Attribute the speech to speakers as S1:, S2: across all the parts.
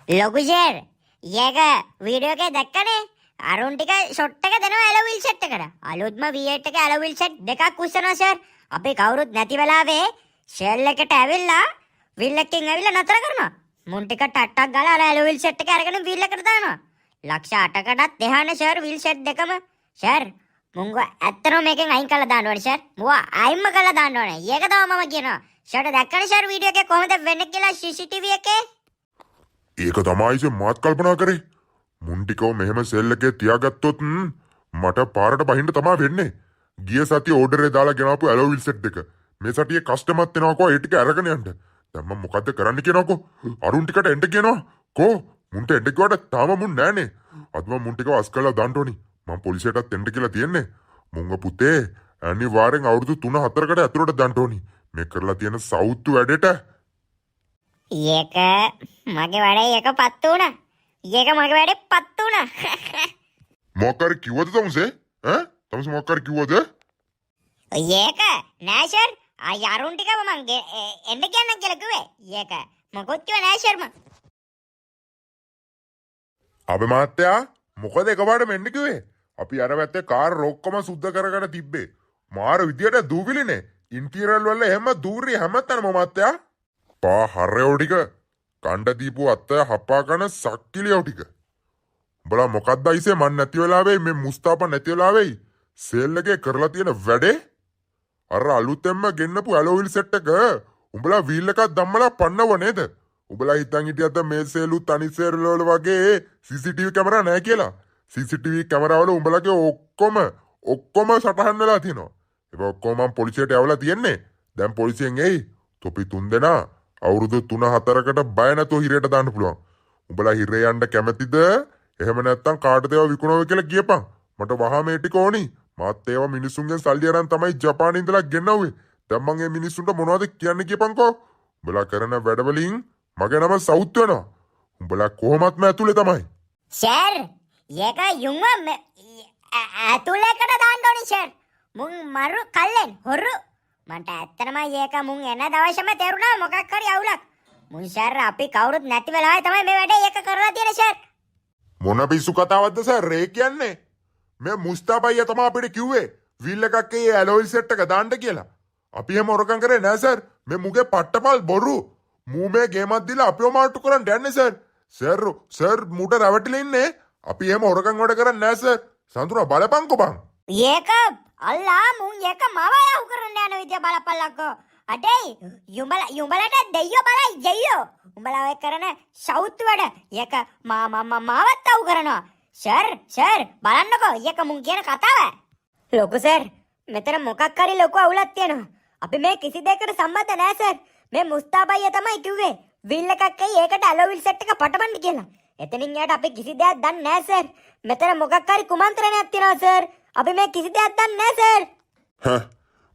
S1: ලොකු ෂෙර් ඒක වීඩියෝ එකේ දැක්කනේ අරුන් ටික ෂොට් එක දෙනවා ඇලවිල් සෙට් එකට අලුත්ම V8 එකේ ඇලවිල් සෙට් දෙකක් උස්සනවා ෂෙර් අපි කවුරුත් නැති වෙලාවේ ෂෙල් එකට ඇවිල්ලා විල් එකකින් ඇවිල්ලා නතර කරනවා මුන් ටික ටට්ටක් ගාලා අර ඇලවිල් සෙට් එක අරගෙන විල් එකට දානවා ලක්ෂ 8කටත් එහානේ ෂෙර් විල් සෙට් දෙකම ෂෙර් මුංග ඇත්තටම මේකෙන් අයින් කරලා දාන්න ඕනේ ෂෙර් මුවා අයින්ම කරලා දාන්න ඕනේ ඒක තමයි මම කියනවා ෂෙර් දැක්කනේ ෂෙර් වීඩියෝ එකේ කොහොමද වෙන්නේ කියලා CCTV එකේ
S2: ඒක තමයි මාත් කල්පනා කරේ මුන් ටිකව මෙහෙම සෙල් එකේ තියාගත්තොත් මට පාරට බහින්න තමයි වෙන්නේ ගිය සතිය ඕඩර් එක දාලා ගෙනාපු ඇලෝවිල් සෙට් එක මේ සතියේ කස්ටමර්ත් එනවාකෝ ඒ ටික අරගෙන යන්න දැන් මම මොකද්ද කරන්න කියනවාකෝ අරුන් ටිකට එන්න කියනවා කෝ මුන්ට එන්න කිව්වට තාම මුන් නෑනේ අද මම මුන් ටිකව අස් කරලා දාන්න ඕනි මම පොලිසියටත් එන්න කියලා තියන්නේ මුංග පුතේ අනිවාර්යෙන් අවුරුදු 3-4කට ඇතුළට දාන්න ඕනි මේ කරලා තියෙන සවුත්තු වැඩේට
S1: ඒක මගේ වැඩේ එක පත්තු වුණා. ඒක මගේ වැඩේ පත්තු වුණා.
S2: මොකක්ද කිව්වද තමුසේ? ඈ? තමුස මොකක්ද කිව්වද?
S1: ඒක නෑ ෂර්. ආයි අරුන් ටිකව මං එන්න කියන්න කියලා කිව්වේ. ඒක මොකොත් කිව්ව නෑ ෂර් මං.
S2: අබේ මාත්‍යා මොකද එකපාරට මෙන්න කිව්වේ? අපි අර පැත්තේ කාර් ඔක්කොම සුද්ධ කරගෙන තිබ්බේ. මාර විදියට දූවිලිනේ. ඉන්ටීරියර් වල එහෙම දූරි හැමතැනම මාත්‍යා. පා හරයෝ ටික කණ්ඩ දීපු අත්ත හප්පා කන සක්කිලියෝ ටික. උඹලා මොකක්ද අයිසේ මන් නැති වෙලාවෙයි මේ මුස්තාපා නැති වෙලාවෙයි සේල් එකේ කරලා තියෙන වැඩේ? අර අලුතෙන්ම ගෙන්නපු ඇලෝවිල් සෙට් එක උඹලා වීල් එකක් දැම්මලා පන්නව නේද? උඹලා හිතන් හිටියද මේ සේලුත් අනිත් සේල් වල වගේ CCTV කැමරා නැහැ කියලා. CCTV කැමරා වල උඹලගේ ඔක්කොම සටහන් වෙලා තියෙනවා. ඒක ඔක්කොම මම පොලිසියට යවලා තියන්නේ. දැන් පොලිසියෙන් එයි. තොපි 3 දෙනා අවුරුදු 3-4කට බය නැතුව හිරේට දාන්න පුළුවන්. උඹලා හිරේ යන්න කැමතිද? එහෙම නැත්නම් කාටද ඒවා විකුණනවා කියලා කියපන්. මට වහා මේ ටික ඕනි. මාත් ඒවා මිනිසුන්ගෙන් සල්ලි අරන් තමයි ජපානයේ ඉඳලා ගෙන්නවුවේ. දැන් මං මේ මිනිස්සුන්ට මොනවද කියන්නේ කියපන්කෝ. උඹලා කරන වැඩවලින් මගේ නම සවුත් වෙනවා. උඹලා කොහොමත්ම ඇතුලේ තමයි.
S1: ෂර් ඒක යුන්ව ඇතුලේකට දාන්න ඕනි ෂර්. මුන් මරු කල්ලෙන් හොරු මන්ට ඇත්තටම ඒක මුන් එන දවසේම තේරුණා මොකක් හරි අවුලක්. මුන් ෂර් අපි කවුරුත් නැති වෙලාවේ තමයි මේ වැඩේ ඒක කරලා තියෙන්නේ ෂර්.
S2: මොන පිස්සු කතාවක්ද සර් ඒ කියන්නේ? මේ මුස්තාපයියා තමයි අපිට කිව්වේ වීල් එකක් ඒ ඇලෝයිල් සෙට් එක දාන්න කියලා. අපි එහෙම හොරකම් කරේ නෑ සර්. මේ මුගේ පට්ටපල් බොරු. මූ මේ ගේමක් දීලා අපිව මාට්ටු කරන්න යන්නේ සර්. සර් මූට රැවටිලා ඉන්නේ. අපි එහෙම හොරකම් වැඩ කරන්නේ නෑ සර්. සඳුනා බලපන්කෝ බං.
S1: ඒක අල්ලා මුන් ඒක මව යහු කරන්න යන විදිය බලපල්ලකෝ. අඩේ යුඹලට දෙයියෝ බලයි දෙයියෝ. උඹලා ඔය කරන සවුත් වැඩ ඒක මාවත් අවු කරනවා. සර් බලන්නකෝ ඒක මුන් කියන කතාව. ලොකු සර් මෙතන මොකක් හරි ලොකු අවුලක් තියෙනවා. අපි මේ කිසි දෙයකට සම්බන්ධ නැහැ සර්. මේ මුස්තාබයියා තමයි කිව්වේ විල් එකක් එයි ඒකට ඇලෝවිල් සෙට් එක පටවන්න කියලා. එතනින් යට අපි කිසි දෙයක් දන්නේ නැහැ සර්. මෙතන මොකක් හරි කුමන්ත්‍රණයක් තියෙනවා සර්. අපි මේ කිසි දෙයක් දන්නේ නැහැ සර්.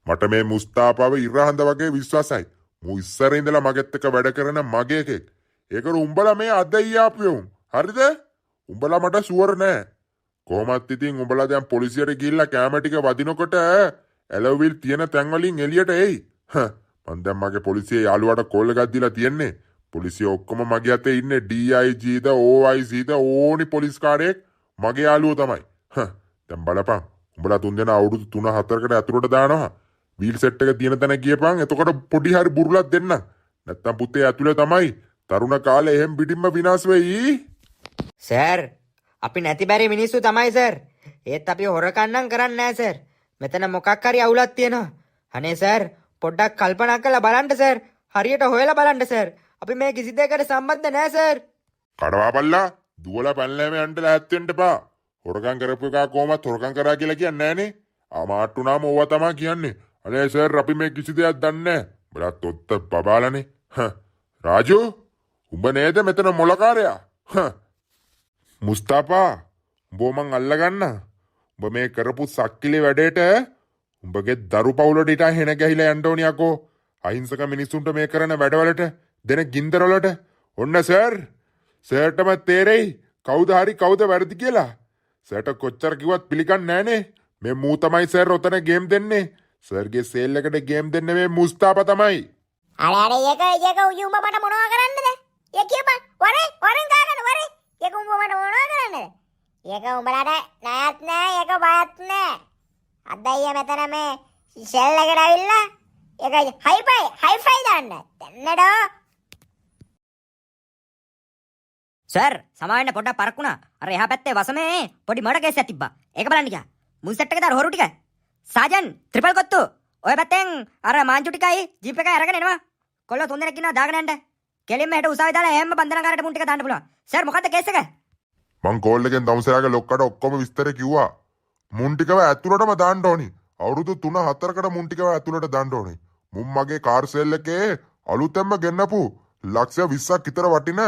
S2: මට මේ මුස්තාපාව ඉරහඳ වගේ විශ්වාසයි. මූ ඉස්සර ඉඳලා මගෙත් එක්ක වැඩ කරන මගේ එකෙක්. ඒකට උඹලා මේ අදයි ආපියෝ. හරිද? උඹලා මට ෂුවර් නෑ. කොහොමත් ඉතින් උඹලා දැන් පොලිසියට ගිහිල්ලා කැම ටික වදිනකොට ඇලෝවිල් තියෙන තැන් වලින් එළියට එයි. මං දැන් මගේ පොලිසියේ යාළුවාට කෝල් එකක් දීලා තියන්නේ. පොලිසිය ඔක්කොම මගේ අතේ ඉන්නේ DIG ද OIC ද ඕනි පොලිස් කාර්යයක් මගේ යාළුවෝ තමයි. දැන් බලපන්. උඹලා 3 දෙනා අවුරුදු 3-4කට ඇතුළට දානවා. වීල් සෙට් එක තියෙන තැන ගියපන්. එතකොට පොඩි හරි බුරුලක් දෙන්න. නැත්තම් පුතේ ඇතුලේ තමයි තරුණ කාලේ එහෙම් පිටින්ම විනාශ වෙයි.
S3: සර් අපි නැති බැරි මිනිස්සු තමයි සර්. ඒත් අපි හොරකම් කරන්නේ නැහැ සර්. මෙතන මොකක් හරි අවුලක් තියෙනවා. අනේ සර් පොඩ්ඩක් කල්පනා කරලා බලන්න සර්. හරියට හොයලා බලන්න සර්. අපි මේ කිසි දෙයකට සම්බන්ධ නැහැ සර්.
S2: කඩවාපල්ලා දුවලා පැනලම යන්න ලෑස්ති වෙන්න එපා. හොරකම් කරපු එකා කොහමත් හොරකම් කරා කියලා කියන්නේ නැහනේ. ආමාට්ටු නාම ඕවා තමයි කියන්නේ. අනේ සර් අපි මේ කිසි දෙයක් දන්නේ නැහැ. බලත් ඔත්ත බබාලානේ. රාජු උඹ නේද මෙතන මොලකාරයා? මුස්තාපා උඹ මං අල්ලගන්න. උඹ මේ කරපු සක්කිලි වැඩේට උඹගේ දරු පවුලට ඊට හෙන ගහිලා යන්න ඕනි යකෝ. අහිංසක මිනිස්සුන්ට මේ කරන වැඩවලට දෙන ගින්දර වලට. ඔන්න සර් සර්ටම තේරෙයි කවුද හරි කවුද වැරදි කියලා. සර්ට කොච්චර කිව්වත් පිළිගන්නේ නැහනේ. මේ මූ තමයි සර් ඔතන ගේම් දෙන්නේ. සර්ගේ සේල් එකට ගේම් දෙන්නේ මේ මුස්තාපා තමයි.
S1: අර ඒක උඹ මට මොනවා කරන්නද? ඒක කියපන් වරෙන් ගාගෙන වරෙන් ඒක උඹ මට මොනවා කරන්නද ඒක උඹලාට නෑත් නෑ ඒක බයත් නෑ අද අයියා මෙතන මේ ෂෙල් එකට ඇවිල්ලා ඒක හයිෆයි දාන්න දැන්නඩෝ
S4: සර් සමාවෙන්න පොඩ්ඩක් පරක්ුණා. අර එහා පැත්තේ වසමේ පොඩි මඩ කේස් එකක් තිබ්බා. ඒක බලන්න ගියා. මුල් සෙට් එකේ දාර හොරු ටික. සාජන් ට්‍රිපල් කොත්තු. ඔය පැත්තෙන් අර මාංචු ටිකයි ජීප් එකයි අරගෙන එනවා. කොල්ලෝ තුන් දෙනෙක් ඉන්නවා දාගෙන යන්න. කෙලින්ම හෙට උසාවිය දාලා එහෙම බන්ධනාගාරයට මුන් ටික දාන්න පුළුවන්. සර් මොකද්ද කේස් එක?
S2: මං කෝල් එකෙන් දවසයාගේ ලොක්කට ඔක්කොම විස්තර කිව්වා. මුන් ටිකව ඇතුළටම දාන්න ඕනි. අවුරුදු 3-4කට මුන් ටිකව ඇතුළට දාන්න ඕනි. මුන් මගේ කාර් සෙල් එකේ අලුතෙන්ම ගෙන්නපු ලක්ෂ 20ක් විතර වටින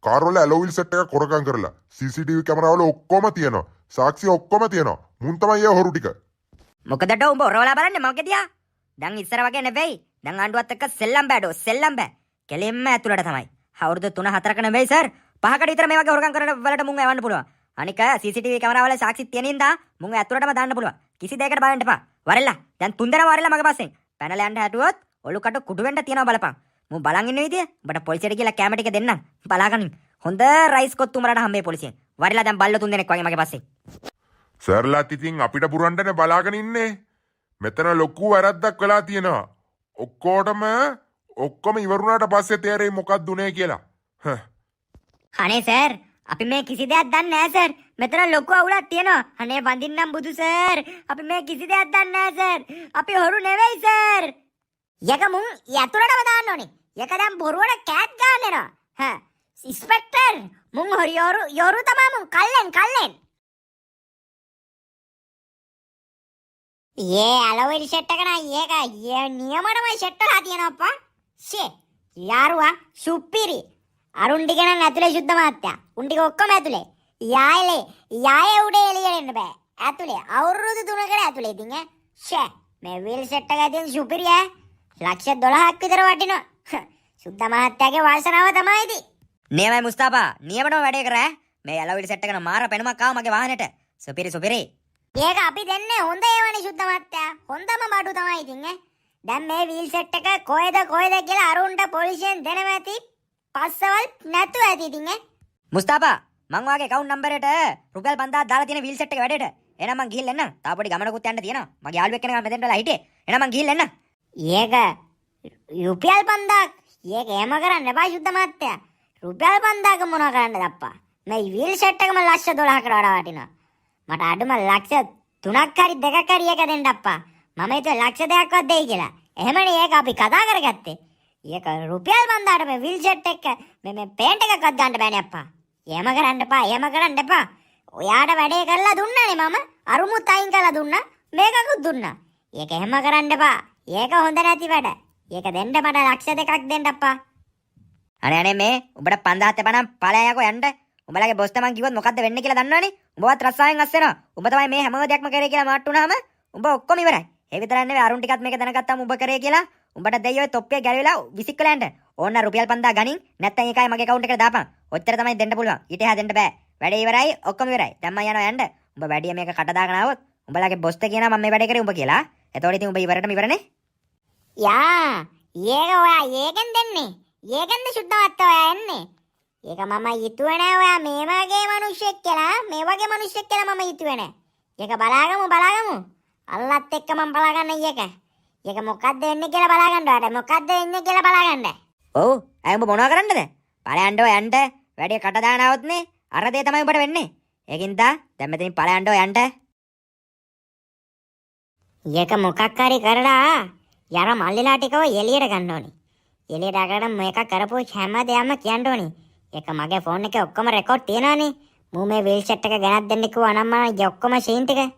S2: කාර් වල ඇලෝවිල් සෙට් එකක් කොරකම් කරලා CCTV කැමරාවල ඔක්කොම තියෙනවා. සාක්ෂි ඔක්කොම තියෙනවා. මුන් තමයි ඒ හොරු ටික.
S4: මොකදට උඹ ඔරවලා බලන්නේ මගේ දිහා? දැන් ඉස්සර වගේ නෙවෙයි. දැන් ආණ්ඩුවත් එක්ක සෙල්ලම් බෑඩෝ සෙල්ලම් බෑ. කෙලින්ම ඇතුළට තමයි. අවුරුදු 3-4ක නෙවෙයි සර්. 5කට විතර මේ වගේ හොරකම් කරන වලට මුන් එවන්න පුළුවන්. අනික CCTV කැමරාවල සාක්ෂි තියෙන හින්දා මුන් ඇතුළටම දාන්න පුළුවන්. කිසි දෙයකට බය වෙන්න එපා. වරෙල්ලා. දැන් 3 දෙනා වරෙල්ලා මගේ පස්සෙන්. පැනලා යන්න හැටුවොත් ඔලු කට කුඩු වෙන්න තියනවා බලපන්. මුන් බලන් ඉන්න විදිය. උඹට පොලිසියට ගිහලා කැම ටික දෙන්නම්. බලාගනින්. හොඳ රයිස් කොත්තු උඹලට හම්බේ පොලිසියෙන්. වරෙල්ලා දැන් බල්ලෝ 3 දෙනෙක් වගේ මගේ පස්සෙන්.
S2: සර්ලාත් ඉතින් අපිට පුරවන්නනේ බලාගෙන ඉන්නේ. මෙතන ලොකු වැරද්දක් වෙලා තියෙනවා. ඔක්කොම ඉවරුණාට පස්සේ තේරෙයි මොකක්ද උනේ කියලා.
S1: අනේ සර් අපි මේ කිසි දෙයක් දන්නේ නෑ සර් මෙතන ලොකු අවුලක් තියෙනවා අනේ වඳින්නම් බුදු සර් අපි මේ කිසි දෙයක් දන්නේ නෑ සර් අපි හොරු නෙවෙයි සර් යක මුන් යතුරටම දාන්න ඕනේ යක දැන් බොරුවට කෑත් ගන්නවා ඉන්ස්පෙක්ටර් මුන් යොරු තමයි මුන් කල්ලෙන් අලෝවිල් සෙට් එක නයි ඒක නියමටම සෙට් වෙලා තියෙනවා අප්පා ෂේ යාරුවා සුපිරි අරුන් ටික නම් ඇතුලේ සුද්ධ මාත්‍යා. උන් ටික ඔක්කොම ඇතුලේ. යායේ උඩේ එළියට එන්න බෑ. ඇතුලේ අවුරුදු 3කට ඇතුලේ ඉතින් ඈ. ෂේ මේ වීල් සෙට් එක ඇතුලේ සුපිරි ඈ. ලක්ෂ 12ක් විතර වටිනවා. සුද්ධ මාත්‍යාගේ වාසනාව තමයි ඉතින්.
S4: නියමයි මුස්තාපා. නියමටම වැඩේ කරා. මේ ඇලවිලි සෙට් එකන මාර පෙනුමක් ආවා මගේ වාහනේට. සුපිරි.
S1: ඒක අපි දෙන්නේ හොඳ ඒවනේ සුද්ධ මාත්‍යා. හොඳම බඩු තමයි ඉතින් ඈ. දැන් මේ වීල් සෙට් එක කොහෙද කියලා අරුන්ට පොලිසියෙන් දෙනවා ඇති. පස්සවල් නැතු ඇති ඉතින් ඈ.
S4: මුස්තාපා මං වාගේ account number එකට රුපියල් 5000 දාලා තියෙන වීල් සෙට් එක වැඩේට. එහෙනම් මං ගිහින් එන්නම්. තාම පොඩි ගමනකුත් යන්න තියෙනවා. මගේ යාළුවෙක් කෙනෙක් මෙතෙන්ට වෙලා හිටියේ. එහෙනම් මං ගිහින් එන්නම්.
S1: ඒක රුපියල් 5000ක්. ඒක එහෙම කරන්න එපා සුද්ධ මාත්‍යා. රුපියල් 5000ක මොනවා කරන්නද අප්පා? මේ වීල් සෙට් එකම ලක්ෂ 12කට වඩා වටිනවා. මට අඩුම ලක්ෂ 3ක් හරි 2ක් හරි එක දෙන්න අප්පා. මම හිතුවේ ලක්ෂ 2ක්වත් දෙයි කියලා. එහෙමනේ ඒක අපි කතා කරගත්තේ. ඒක රුපියල් 5000ට මේ වීල් සෙට් එක මේ පේන්ට් එකක්වත් ගන්න බෑනේ අප්පා. එහෙම කරන්න එපා. ඔයාට වැඩේ කරලා දුන්නානේ මම. අරුමුත් අයින් කරලා දුන්නා. මේකකුත් දුන්නා. ඒක එහෙම කරන්න එපා. ඒක හොඳ නැති වැඩ. ඒක දෙන්න මට ලක්ෂ 2ක් දෙන්න අප්පා.
S4: අනේ මේ උඹට 5000 තපනම් ඵලයයකෝ යන්න. උඹලගේ බොස් තමන් කිව්වොත් මොකද්ද වෙන්නේ කියලා දන්නවනේ. උඹවත් රස්සාවෙන් අස් වෙනවා. උඹ තමයි මේ හැම දෙයක්ම කරේ කියලා මාට්ටු වුණාම උඹ ඔක්කොම ඉවරයි. ඒ විතරක් නෙවෙයි අරුන් ටිකත් මේක දැනගත්තාම උඹ කරේ කියලා උඹට දෙයියෝ තොප්පිය ගැලවිලා විසික්කලා යන්න. ඕන්න රුපියල් 5000 ගනින් නැත්නම් ඒකයි මගේ account එකට දාපන්. ඔච්චර තමයි දෙන්න පුළුවන්. ඊට එහා දෙන්න බෑ. වැඩේ ඉවරයි ඔක්කොම ඉවරයි. දැන් මම යනවා යන්න. උඹ වැඩිය මේක කට දාගෙන ආවොත් උඹලගේ බොස්ට කියනවා මම මේ වැඩේ කරේ උඹ කියලා. එතකොට ඉතින් උඹ ඉවරටම ඉවරනේ.
S1: ඒක ඔයා ඒකෙන් දෙන්නේ. ඒකෙන්ද සුද්ධවත් ඔයා එන්නේ. ඒක මම හිතුවේ නෑ ඔයා මේ වගේ මිනිස්සෙක් කියලා. මේ වගේ මිනිස්සෙක් කියලා මම හිතුවේ නෑ. ඒක බලාගමු. අල්ලත් එක්ක මම බලාගන්න ඒක. ඒක මොකද්ද වෙන්නේ කියලා බලාගන්න ඔයාට. මොකද්ද වෙන්නේ කියලා බලාගන්න.
S4: ඔව් අය උඹ මොනවා කරන්නද? ඵලයන්ඩෝ යන්න. වැඩේ කට දාන આવොත් නේ අර දේ තමයි උඹට වෙන්නේ. ඒකින්ද දැන් මෙතනින් ඵලයන්ඩෝ යන්න.
S1: ඒක මොකක් හරි කරලා යර මල්ලිලා ටිකව එළියට ගන්න ඕනේ. එළියට අරගෙන මේක කරපු හැම දෙයක්ම කියන්න ඕනේ. ඒක මගේ ෆෝන් එකේ ඔක්කොම රෙකෝඩ් තියෙනවානේ. මූ මේ වීල් සෙට් එක ගෙනත් දෙන්න කිව්වා නම් මම ඔක්කොම සීන් ටික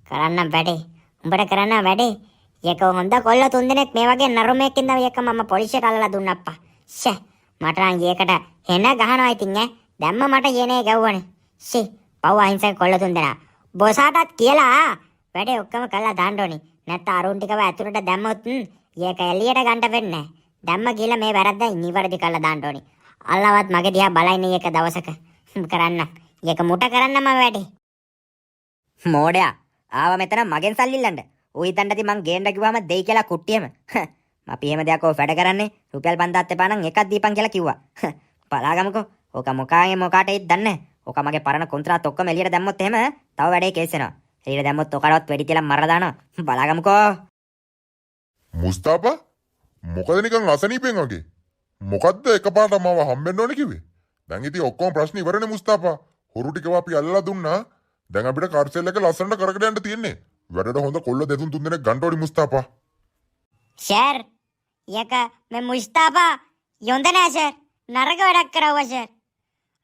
S1: කරන්න වැඩේ. උඹට කරන්න වැඩේ. ඒක හොඳ කොල්ල 3 දෙනෙක් මේ වගේ නරුමයක් ඉඳන් ඒක මම පොලිසියට අල්ලලා දුන්නා අප්පා. ෂේ මට නම් ඒකට හෙන ගහනවා ඉතින් ඈ. දැම්ම මට යන්නේ ගැව්වනේ. ෂේ පව් අහිංසක කොල්ල 3 දෙනා. බොසාටත් කියලා වැඩේ ඔක්කොම කරලා දාන්න ඕනේ. නැත්නම් අරුන් ටිකව ඇතුළට දැම්මොත් ඒක එළියට ගන්න වෙන්නේ නැහැ. දැම්ම කියලා මේ වැරද්ද නිවැරදි කරලා දාන්න ඕනේ. අල්ලවත් මගේ දිහා බලන්නේ එක දවසක කරන්න. ඒක මුට කරන්නම වැඩි.
S4: මෝඩයා ආව මෙතන මගෙන් සල්ලි ඉල්ලන්න. ඌ හිතන්න ඇති මං ගේන්න කිව්වම දෙයි කියලා කුට්ටියම. අපි එහෙම දෙයක් ඔය වැඩ කරන්නේ රුපියල් 5000ක් එපා නම් එකක් දීපන් කියලා කිව්වා. බලාගමුකෝ. ඕක මොකාගේ මොකාටෙයිද දන්නේ. ඕක මගේ පරණ කොන්ත්‍රාත් ඔක්කොම එළියට දැම්මොත් එහෙම තව වැඩේ කේස් වෙනවා. එළියට දැම්මොත් ඔකටවත් වෙඩි තියලා මරලා දානවා. බලාගමුකෝ.
S2: මුස්තාපා මොකද නිකන් අසනීපෙන් වගේ මොකද්ද එකපාරට මම හම්බෙන්න ඕනේ කිව්වේ දැන් ඉතින් ඔක්කොම ප්‍රශ්න ඉවරනේ මුස්තාපා හොරු ටිකව අපි අල්ලලා දුන්නා දැන් අපිට කාර්සෙල් එක ලස්සනට කරගෙන යන්න තියෙන්නේ වැඩට හොඳ කොල්ල දෙතුන් තුන් දෙනෙක් ගන්න ඕනි මුස්තාපා
S1: සර් යක මේ මුස්තාපා යොඳ නෑ සර් නරක වැඩක් කරවුවා සර්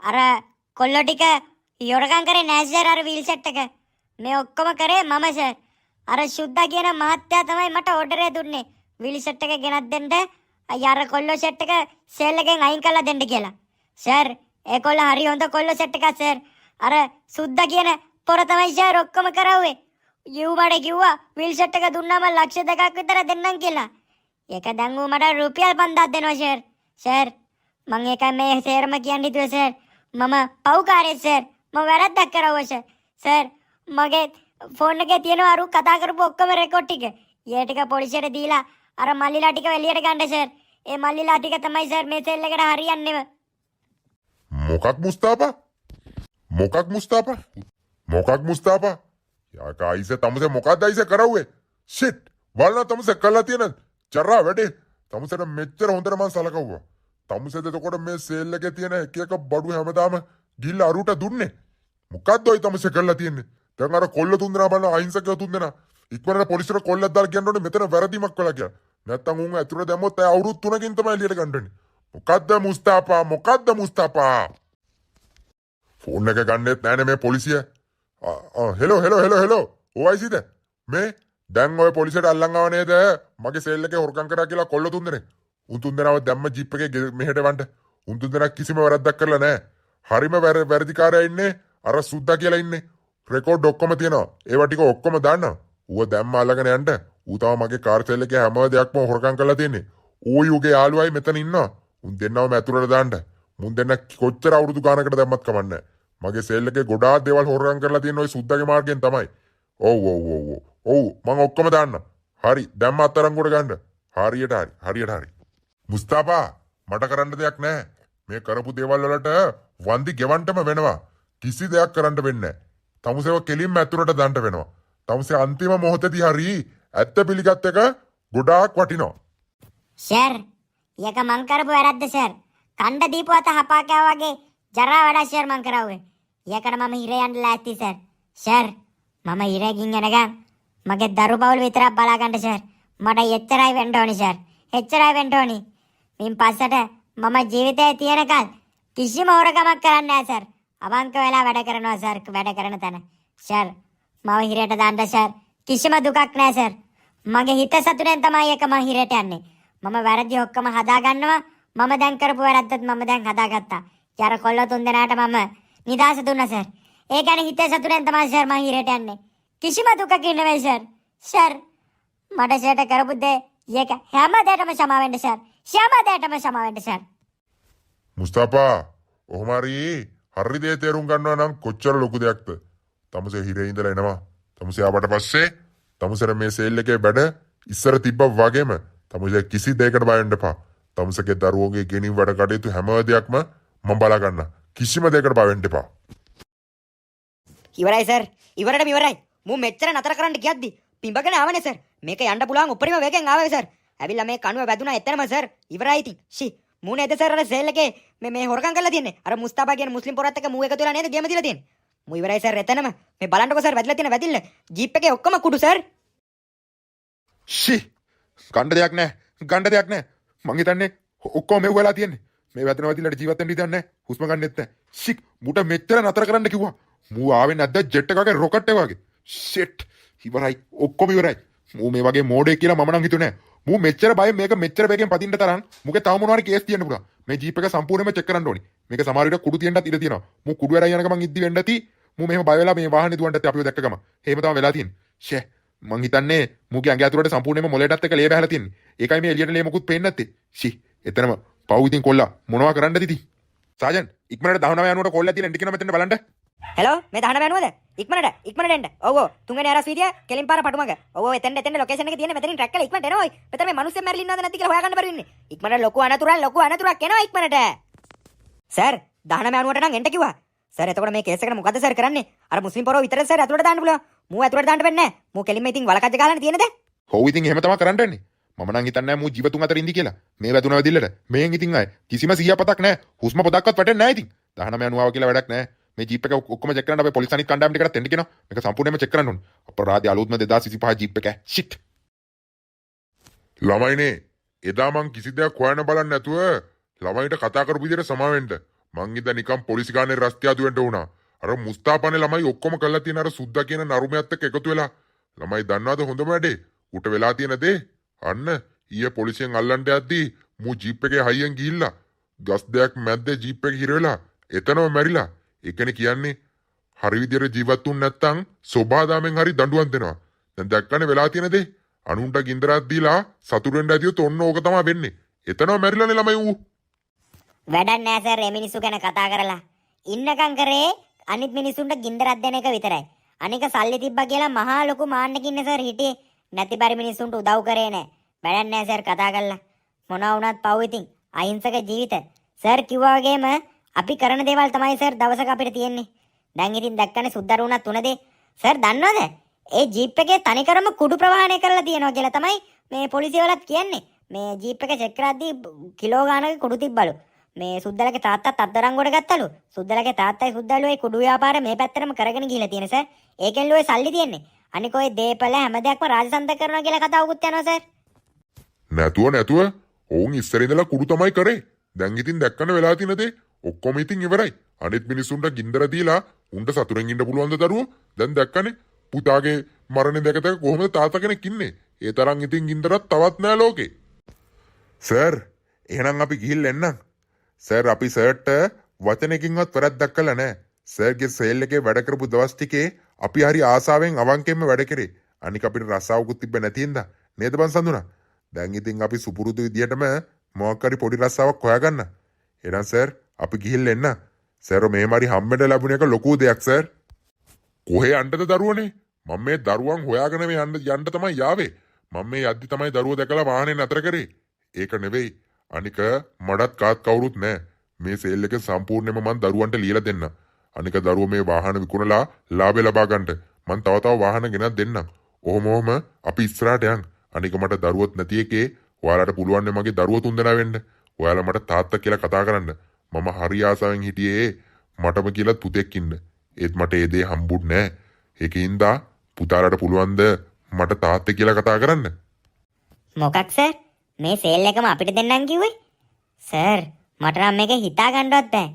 S1: අර කොල්ලෝ ටික යොරකම් කරේ නෑ සර් අර වීල් සෙට් එක මේ ඔක්කොම කරේ මම සර් අර සුද්දා කියන මහත්තයා තමයි මට ඕඩරේ දුන්නේ වීල් සෙට් එක ගෙනත් දෙන්න අර කොල්ලෝ සෙට් එක සේල් එකෙන් අයින් කරලා දෙන්න කියලා සර් ඒ කොල්ල හරි හොඳ කොල්ලෝ සෙට් එකක් සර් අර සුද්දා කියන පොර තමයි සර් ඔක්කොම කරවුවේ යූ මට කිව්වා වීල් සෙට් එක දුන්නාම ලක්ෂ 2ක් විතර දෙන්නම් කියලා ඒක දැන් ඌ මට රුපියල් 5000ක් දෙනවා සර් සර් මම ඒක මේ සේරම කියන්න හිතුවේ සර් මම පව්කාරයෙක් සර් මම වැරද්දක් කරවුවා සර් සර් මගේ ෆෝන් එකේ තියෙනවා අර කතා කරපු ඔක්කොම රෙකෝඩ් ටික ඒ ටික පොලිසියට දීලා අර මල්ලිලා ටික එළියට ගන්න සර් ඒ මල්ලිලා ටික තමයි සර් මේ සෙල් එකට හරියන්නේම
S2: මොකක් මුස්තාපා මොකක් මුස්තාපා යා කායිසේ තමුසේ මොකක්ද අයිසේ කරවුවේ ෂිට් වල්ලා තමුසේ කළා තියෙන චරා වැඩේ තමුසේට මෙච්චර හොඳට මං සලකවුවා තමුසේද එතකොට මේ සේල් එකේ තියෙන එක එක බඩු හැමදාම ගිහිල්ලා අරුට දුන්නේ මොකද්ද ඔය තමුසේ කළා තියෙන්නේ දැන් අර කොල්ල තුන් දෙනා බලන අහිංසකයෝ තුන් දෙනා ඉක්මනට පොලිසියට කොල්ලක් දාලා කියන්න ඕනේ මෙතන වැරදිමක් කළා කියලා නැත්තම් උන් ඇතුළට දැම්මොත් අය අවුරුදු 3කින් තමයි එළියට ගන්නන්නේ මොකද්ද මුස්තාපා ෆෝන් එක ගන්නෙත් නෑනේ මේ පොලිසිය හෙලෝ ඔයිසිද මේ දැන් ඔය පොලිසියට අල්ලන් ආව නේද මගේ සේල් එකේ හොරකම් කරා කියලා කොල්ල තුන් දෙනෙක් උන් තුන් දෙනාව දැම්ම ජීප් එකේ මෙහෙට වන්ට උන් තුන් දෙනා කිසිම වැරද්දක් කරලා නෑ හරිම වැරදිකාරයා ඉන්නේ අර සුද්දා කියලා ඉන්නේ රෙකෝඩ් ඔක්කොම තියෙනවා ඒවා ටික ඔක්කොම දාන්න ඌව දැම්ම අල්ලගෙන යන්න ඌ තව මගේ කාර් සෙල් එකේ හැම දෙයක්ම හොරකම් කරලා තියෙන්නේ ඌයි ඌගේ යාළුවයි මෙතන ඉන්නවා උන් දෙන්නවම ඇතුළට දාන්න මුන් දෙන්න කොච්චර අවුරුදු ගානකට දැම්මත් කමන්නේ මගේ සෙල් එකේ ගොඩාක් දේවල් හොරකම් කරලා තියෙන ওই සුද්දාගේ මාර්ගයෙන් තමයි ඔව් මං ඔක්කොම දාන්න හරි දැම්ම අත්තරංගුවට ගන්න හරියට හරි මුස්තාපා මට කරන්න දෙයක් නැහැ මේ කරපු දේවල් වලට වන්දි ගෙවන්නම වෙනවා කිසි දෙයක් කරන්න වෙන්නේ නැහැ තමුසේව කෙලින්ම ඇතුළට දාන්න වෙනවා තමුසේ අන්තිම මොහොතේදී හරි ඇත්ත පිළිගත් එක ගොඩාක් වටිනවා
S1: සර් යක මං කරපු වැරද්ද සර් කණ්ඩ දීපුවත හපා කෑවා වගේ ජරා වැඩ සර් මං කරවුවේ යකට මම හිරේ යන්න ලෑස්ති සර් මම හිරේකින් එනගම් මගේ දරු බවුල විතරක් බලා ගන්න සර් මට එච්චරයි වෙන්න ඕනි සර් එච්චරයි වෙන්න ඕනි මින් පස්සට මම ජීවිතේ තියනකල් කිසිම හොරකමක් කරන්නේ නැහැ සර් අවංක වෙලා වැඩ කරනවා සර් වැඩ කරන තැන සර් මම හිරේට දාන්න සර් කිසිම දුකක් නැහැ සර් මගේ හිත සතුටෙන් තමයි එක මම හිරේට යන්නේ මම වැරදි ඔක්කොම හදා ගන්නවා මම දැන් කරපු වැරද්දත් මම දැන් හදාගත්තා යාර කොල්ල තුන් දෙනාට මම නිදාස දුන්නා සර් ඒ කියන්නේ හිතේ සතුටෙන් තමයි සර් මම හිරේට යන්නේ කිසිම දුකකින් නෙවෙයි සර් මට සර්ට කරපු දේ ඒක හැම දෙයකම සමා වෙන්න සර්
S2: මුස්තාපා ඔහොම හරි දේ තේරුම් ගන්නවා නම් කොච්චර ලොකු දෙයක්ද තමුසේ හිරේ ඉඳලා එනවා තමුසේ ආවට පස්සේ තමුසර මේ සේල් එකේ වැඩ ඉස්සර තිබ්බා වගේම තමුසේ කිසි දෙයකට බය වෙන්න එපා තමුසගේ දරුවෝගේ ගෙනින් වැඩ කටයුතු හැම දෙයක්ම මම බලා ගන්න කිසිම දෙයකට බය වෙන්න එපා
S4: ඉවරයි සර් ඉවරටම ඉවරයි මූ මෙච්චර නතර කරන්න කියද්දි පිඹගෙන ආවනේ සර් මේක යන්න පුළුවන් උඩරිම වේගෙන් ආවේ සර් ඇවිල්ලා මේ කණුව වැදුනා එතනම සර් ඉවරයි ඉතින් මූ නේද සර් අර සේල් එකේ මේ හොරකම් කරලා තියන්නේ අර මුස්තාපා කියන මුස්ලිම් පොරත් එක්ක මූ එකතු වෙලා නේද ගේම දීලා තියන්නේ මූ ඉවරයි සර් එතනම මේ බලන්නකෝ සර් වැදිලා තියෙන වැදිල්ල ජීප් එකේ ඔක්කොම කුඩු සර්
S2: ගන්න දෙයක් නැහැ මං හිතන්නේ ඔක්කොම මෙව වෙලා තියෙන්නේ මේ වැදෙන වදිලට ජීවත් වෙන්න ඉතින් නැහැ හුස්ම ගන්නෙත් නැහැ මුට මෙච්චර නතර කරන්න කිව්වා මූ ආවේ නැද්ද ජෙට් එකක රොකට් එක වගේ ඉවරයි ඔක්කොම ඉවරයි මූ මේ වගේ මෝඩෙක් කියලා මම නම් හිතුවේ නැහැ මූ මෙච්චර බය මේක මෙච්චර බයකින් පදින්න තරම් මුගේ තව මොනවා හරි කේස් තියන්න පුළුවන් මේ ජීප් එක සම්පූර්ණයෙන්ම චෙක් කරන්න ඕනි මේක සමහර විට කුඩු තියන්නත් ඉඩ තියෙනවා මූ කුඩු වැරයි යනක මං ඉද්දි වෙන්න ඇති මූ මෙහෙම බය වෙලා මේ වාහනේ දුවන්නත් අපිව දැක්කගම එහෙම තමයි වෙලා තියෙන්නේ මං හිතන්නේ මුගේ ඇඟ ඇතුළට සම්පූර්ණයෙන්ම මොලේටත් එක ලේ බහලා තියෙන්නේ ඒකයි මේ එළියට ලේ මොකුත් පේන්නේ නැත්තේ එතනම පව් ඉතින් කොල්ලා මොනවා කරන්නද ඉතින් සාජන් ඉක්මනට 19 යනුවට කොල්ලා තියෙන ඉන්ඩිකේටර් මෙතන බලන්න
S4: හෙලෝ මේ 19 යනුවද ඉක්මනට එන්න ඔව් තුන්වෙනි අරස් වීදිය කෙලින් පාර පටුමග ඔව් එතෙන්ද ලොකේෂන් එක තියෙන මෙතනින් ට්‍රැක් කරලා ඉක්මනට එනවා ඔය මෙතන මේ මිනිස්සු මැරිලා ඉන්නවද නැද්ද කියලා හොයාගන්න බැරි වෙන්නේ ඉක්මනට ලොකු අනතුරක් එනවා ඉක්මනට සර් 1990ට නම් එන්න කිව්වා. සර් එතකොට මේ කේස් එකට මොකද සර් කරන්නේ? අර මුස්ලිම් පොරව විතරද සර් ඇතුළට දාන්න පුළුවන්. මූ ඇතුළට දාන්න වෙන්නේ නැහැ. මූ කෙලින්ම ඉතින් වලකජ්ජ ගාලානේ තියෙනද?
S2: හොව් ඉතින් එහෙම තමයි කරන්න යන්නේ. මම නම් හිතන්නේ නැහැ මූ ජීවතුන් අතර ඉඳි කියලා. මේ වැදුන වැදිල්ලට. මේන් ඉතින් අය කිසිම සිහියපතක් නැහැ. හුස්ම පොදක්වත් වැටෙන්නේ නැහැ ඉතින්. 1990 කියලා වැඩක් නැහැ. මේ ජීප් එක ඔක්කොම චෙක් කරන්න අපේ පොලිස් අනිත් කණ්ඩායම් ටිකටත් එන්න කියනවා. මේක සම්පූර්ණයෙන්ම චෙක් කරන්න ඕනේ. අපරාධය අලුත්ම 2025 ජීප් එක. ෂිට්. ළමයිනේ එදා මං කිසි දෙයක් හොයන්න බලන්නේ නැතුව ළමයිට කතා කරපු විදිහට සමාවෙන්න. මං ඉඳන් නිකන් පොලිස් ගානේ රස්තියාදු වෙන්න වුණා. අර මුස්තාපනේ ළමයි ඔක්කොම කරලා තියෙන අර සුද්දා කියන නරුමයත් එක්ක එකතු වෙලා ළමයි දන්නවද හොඳම වැඩේ? උට වෙලා තියෙන දේ අන්න ඊයේ පොලිසියෙන් අල්ලන්න යද්දී මූ ජීප් එකේ හයියෙන් ගිහිල්ලා ගස් දෙයක් මැද්දේ ජීප් එක හිර වෙලා එතනම මැරිලා. ඒකනේ කියන්නේ හරි විදියට ජීවත් වුන් නැත්තම් සෝභාදාමෙන් හරි දඬුවම් දෙනවා. දැන් දැක්කනේ වෙලා තියෙන දේ. අනුන්ට ගින්දරක් දීලා සතුටු වෙන්න ඇතිවොත් ඔන්න ඕක තමයි වෙන්නේ. එතනම මැරිලානේ ළමයි ඌ.
S1: වැඩක් නෑ සර් මේ මිනිස්සු ගැන කතා කරලා. ඉන්නකම් කරේ අනිත් මිනිස්සුන්ට ගින්දරක් දෙන එක විතරයි. අනික සල්ලි තිබ්බා කියලා මහා ලොකු මාන්නකින් සර් හිටියේ. නැති බරි මිනිස්සුන්ට උදව් කරේ නෑ. වැඩක් නෑ සර් කතා කරලා. මොනවා වුණත් පව් ඉතින් අහිංසක ජීවිත. සර් කිව්වා වගේම අපි කරන දේවල් තමයි සර් දවසක අපිට තියෙන්නේ. දැන් ඉතින් දැක්කනේ සුද්දරු වුණත් තුන දේ. සර් දන්නවද? ඒ ජීප් එකේ තනිකරම කුඩු ප්‍රවාහනය කරලා තියෙනවා කියලා තමයි මේ පොලිසිය වලත් කියන්නේ. මේ ජීප් එක චෙක් කරද්දී කිලෝ ගානක කුඩු තිබ්බලු. මේ සුද්දලගේ තාත්තත් අත්දරංගුවට ගත්තලු. සුද්දලගේ තාත්තයි සුද්දලු ඒ කුඩු ව්‍යාපාරය මේ පැත්තටම කරගෙන ගිහලා තියෙන සර්. ඒකෙන් ලෝයි සල්ලි තියෙන්නේ. අනික ඔය දීපල හැම දෙයක්ම රාජසන්ත කරනවා කියලා කතාවකුත් යනවා සර්.
S2: නැතුව ඔවුන් ඉස්සර ඉඳලා කුඩු තමයි කරේ. දැන් ඉතින් දැක්කන වෙලා තියෙන දේ ඔක්කොම ඉතින් ඉවරයි. අනිත් මිනිස්සුන්ට ගින්දර දීලා උන්ට සතුරෙන් ඉන්න පුළුවන්ද දරුවෝ? දැන් දැක්කනේ පුතාගේ මරණය දැකතක කොහොමද තාත්තා කෙනෙක් ඉන්නේ? ඒ තරම් ඉතින් ගින්දරක් තවත් නෑ ලෝකේ. සර් එහෙනම් අපි ගිහිල්ලා එන්නම්. සර් අපි සර්ට වචනකින්වත් වැරද්දක් කළා නෑ. සර්ගේ සේල් එකේ වැඩ කරපු දවස් ටිකේ අපි හරි ආසාවෙන් අවංකෙන්ම වැඩ කරේ. අනික අපිට රස්සාවකුත් තිබ්බ නැති හින්දා නේද බං සඳුනා? දැන් ඉතින් අපි සුපුරුදු විදියටම මොකක් හරි පොඩි රස්සාවක් හොයාගන්න. එහෙනම් සර් අපි ගිහිල්ලා එන්න. සර් මෙහෙම හරි හම්බෙන්න ලැබුණ එක ලොකු දෙයක් සර්. කොහේ යන්නද දරුවනේ? මම මේ දරුවන් හොයාගෙන මේ යන්න තමයි යාවේ. මම මේ යද්දි තමයි දරුවෝ දැකලා වාහනේ නතර කරේ. ඒක නෙවෙයි. අනික මඩත් කාත් කවුරුත් නැහැ. මේ සේල් එක සම්පූර්ණයෙන්ම මම දරුවන්ට ලියලා දෙන්න. අනික දරුවෝ මේ වාහන විකුණලා ලාභය ලබා ගන්නට මම තව වාහන ගෙනත් දෙන්නම්. ඔහොම අපි ඉස්සරහට යන්. අනික මට දරුවොත් නැති එකේ ඔයාලට පුළුවන් නේ මගේ දරුවෝ තුන්දෙනා වෙන්න. ඔයාලා මට තාත්තා කියලා කතා කරන්න. මම හරි ආසාවෙන් හිටියේ මටම කියලා පුතෙක් ඉන්න. ඒත් මට ඒ දේ හම්බුන්නේ නැහැ. ඒකින්ද පුතාලට පුළුවන්ද මට තාත්තේ කියලා කතා කරන්න?
S1: මොකක් සර්? මේ සේල් එකම අපිට දෙන්නම් කිව්වේ? සර් මට නම් මේක හිතා ගන්නවත් බෑ.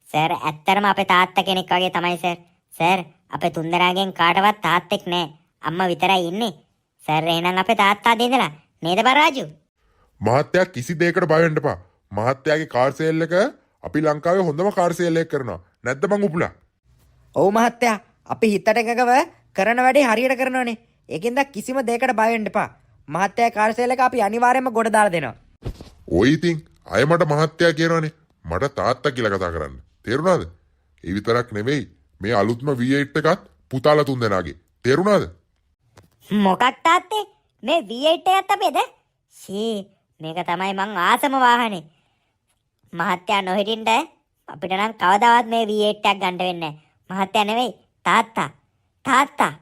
S1: සර් ඇත්තරම අපේ තාත්තා කෙනෙක් වගේ තමයි සර්. සර් අපේ තුන්දෙනාගෙන් කාටවත් තාත්තෙක් නෑ. අම්මා විතරයි ඉන්නේ. සර් එහෙනම් අපේ තාත්තා දෙන්නලා නේද බරාජු?
S2: මහත්තයා කිසි දෙයකට බය වෙන්න එපා. මහත්තයාගේ කාර් සේල් එක අපි ලංකාවේ හොඳම කාර් සේල් එකක් කරනවා. නැද්ද මං උපුලා?
S3: ඔව් මහත්තයා අපි හිතට එකගව කරන වැඩේ හරියට කරනවනේ. ඒකෙන්ද කිසිම දෙයකට බය වෙන්න එපා. මහත්තයා කාර් සේල් එක අපි අනිවාර්යයෙන්ම ගොඩ දාලා දෙනවා.
S2: ඔය ඉතින් අය මට මහත්තයා කියනවනේ. මට තාත්තා කියලා කතා කරන්න. තේරුණාද? ඒ විතරක් නෙවෙයි මේ අලුත්ම V8 එකත් පුතාලා තුන්දෙනාගේ. තේරුණාද?
S1: මොකක් තාත්තේ? මේ V8 එකත් අපේද? සී මේක තමයි මං ආසම වාහනේ. මහත්තයා නොහිටින්ද අපිට නම් කවදාවත් මේ V8 එකක් ගන්න වෙන්නේ නැහැ. මහත්තයා නෙවෙයි තාත්තා. තාත්තා.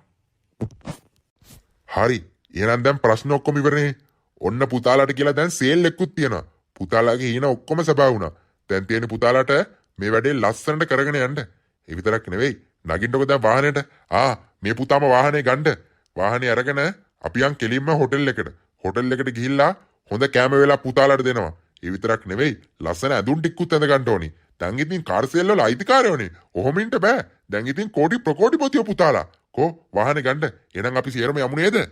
S2: හරි. එහෙනම් දැන් ප්‍රශ්න ඔක්කොම ඉවරනේ. ඔන්න පුතාලාට කියලා දැන් සේල් එකකුත් තියෙනවා. පුතාලාගේ හීන ඔක්කොම සබා වුණා. දැන් තියෙන පුතාලාට මේ වැඩේ ලස්සනට කරගෙන යන්න. ඒ විතරක් නෙවෙයි. නගින්නකො දැන් වාහනේට. මේ පුතාම වාහනේ ගන්න. වාහනේ අරගෙන අපි යන් කෙලින්ම හොටෙල් එකට. හොටෙල් එකට ගිහිල්ලා හොඳ කෑම වේලා පුතාලාට දෙනවා. ඒ විතරක් නෙවෙයි. ලස්සන ඇඳුම් ටිකකුත් ඇඳ ගන්න ඕනි. දැන් ඉතින් කාර් සේල් වල අයිතිකාරයෝනේ. ඔහොම ඉන්න බෑ. දැන් ඉතින් කෝටි ප්‍රකෝටිපතියෝ පුතාලා. කො වාහනේ ගන්න. එහෙනම් අපි සියරම යමු නේද?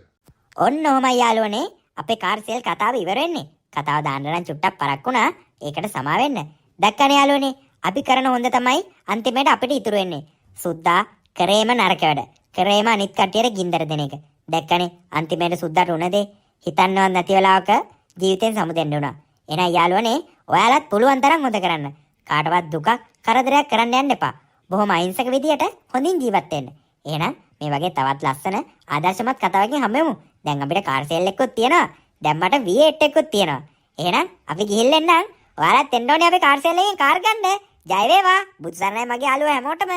S1: ඔන්න ඔහමයි යාළුවනේ අපේ කාර් සේල් කතාව ඉවර වෙන්නේ. කතාව දාන්න නම් චුට්ටක් පරක් වුණා. ඒකට සමා වෙන්න. දැක්කනේ යාළුවනේ අපි කරන හොඳ තමයි අන්තිමේට අපිට ඉතුරු වෙන්නේ. සුද්දා කරේම නරක වැඩ. කරේම අනිත් කට්ටියට ගින්දර දෙන එක. දැක්කනේ අන්තිමේට සුද්දාට උනදේ හිතන්නවත් නැති වෙලාවක ජීවිතෙන් සමුදෙන්න උනා. එහෙනම් යාළුවනේ ඔයාලත් පුළුවන් තරම් හොඳ කරන්න. කාටවත් දුකක් කරදරයක් කරන්න යන්න එපා. බොහොම අහිංසක විදියට හොඳින් ජීවත් වෙන්න. එහෙනම් මේ වගේ තවත් ලස්සන ආදර්ශමත් කතාවකින් හම්බෙමු. දැන් අපිට කාර් සේල් එකකුත් තියෙනවා. දැන් මට V8 එකකුත් තියෙනවා. එහෙනම් අපි ගිහිල්ලා එන්නම්. ඔයාලත් එන්න ඕනේ අපේ කාර් සේල් එකෙන් කාර් ගන්න. ජය වේවා. බුදුසරණයි මගේ යාළුවෝ හැමෝටම.